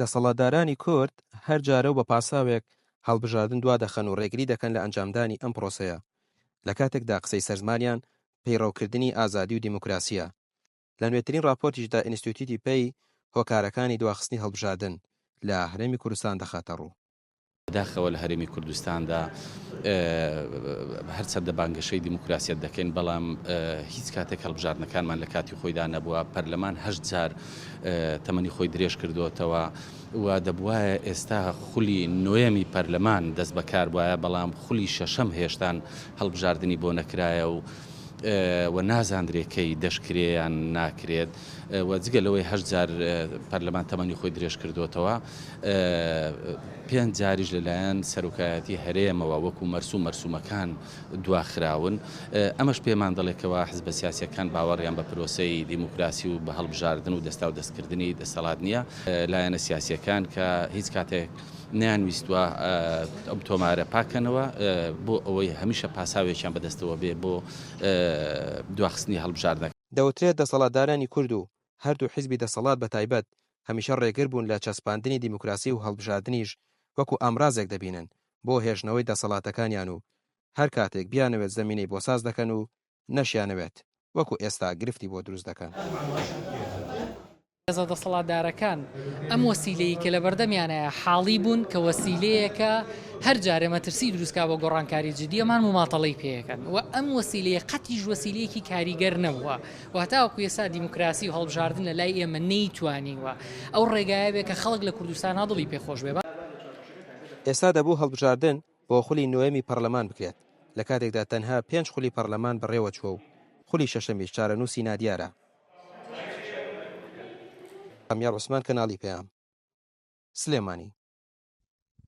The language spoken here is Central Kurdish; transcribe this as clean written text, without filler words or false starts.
دەسەڵاتدارانی کورد هەر جارە و بە پاساوێک هەڵبژاردن دوا دەخەن و ڕێگری دەکەن لە ئەنجامدانی ئەم پرۆسەیە لە کاتێکدا قسەی سەرزمانیان پەیڕەوکردنی ئازادی و دیموکراسیە. لە نوێترین راپۆرتیشدا ئینستیتوتی پێی هۆکارەکانی دواخستنی هەڵبژاردن لە هەرێمی کوردستان دەخاتە ڕوو. داخەوە لە هەرێمی کوردستاندا هەرچەندە بانگەشەی دیموکراسیەت دەکەین بەڵام هیچ کاتێک هەڵبژاردنەکانمان لە کاتی خۆیدا نەبووە. پەرلەمان 8 جار تەمەنی خۆی درێژ کردوتەوە و دەبوایە ئێستا خولی نوێمی پەرلەمان دەست بەکار بواە بەڵام خولی شەشەم هێشتان هەڵبژاردننی بۆ نەکرایە و نازاندرێکەی دەشکرێیان ناکرێت و جگە لەوەی 8 جار پەرلەمان تەمەنی خۆی درێژ کردوتەوە 5 جاریش لەلایەن سەرۆکایەتی هەرێمەوە وەکو مەرسومەکان دواخراون. ئەمەش پێمان دەڵێکەوە حزبە سیاسیەکان باوەڕیان بە پرۆسەی دیموکراسی و بە هەڵبژاردن و دەستا و دەستکردنی دەسەڵات نییە لایەنە سیاسیەکان کە هیچ کاتێک نیانویستوە ئەم تۆمارە پاکەنەوە بۆ ئەوەی هەمیشە پاساوێکیان بەدەستەوە بێ بۆ دواخستنی هەڵبژاردنەکە. دەوترێت دەسەڵاتدارانی کورد و هەردوو حیزبی دەسەڵات بە تایبەت هەمیشە ڕێگر بوون لە چەسپاندنی دیموکراسی و هەڵبژاردنیش وەکو ئامرازێک دەبینن بۆ هێژنەوەی دەسەڵاتەکانیان و هەر کاتێک بیانەوێت زەمینەی بۆ ساز دەکەن و نەشیانەوێت وەکو ئێستا گرفتی بۆ دروست دەکەن. ێزە دەسەڵاتدارەکان ئەم وەسیلەی کە لە بەردەمیانەیە حاڵی بوون کە وەسیلەیەکە هەر جارێ مەترسی دروستکا بۆ گۆڕانکاری جدیەمان مماتەڵەی پێەکەن و ئەم وەسیلەیە قەتیش وەسیلەیەکی کاریگەر نەبووە و هەتاوەکو ئێستا دیموکراسی و هەڵبژاردن لە لای ئێمە نەیتوانیوە ئەو ڕێگایە بێ کە خەڵک لە کوردستان هەدڵی پێخۆش بێ. ئێستا دەبوو هەڵبژاردن بۆ خولی نوێمی پەرلەمان بکرێت لە کاتێکدا تەنها 5 خولی پەرلەمان بەڕێوە چوە و خولی شەشەمیش چارەنووسی نادیارە. ئەمیار عوسمان کەناڵی پێیام سلێمانی.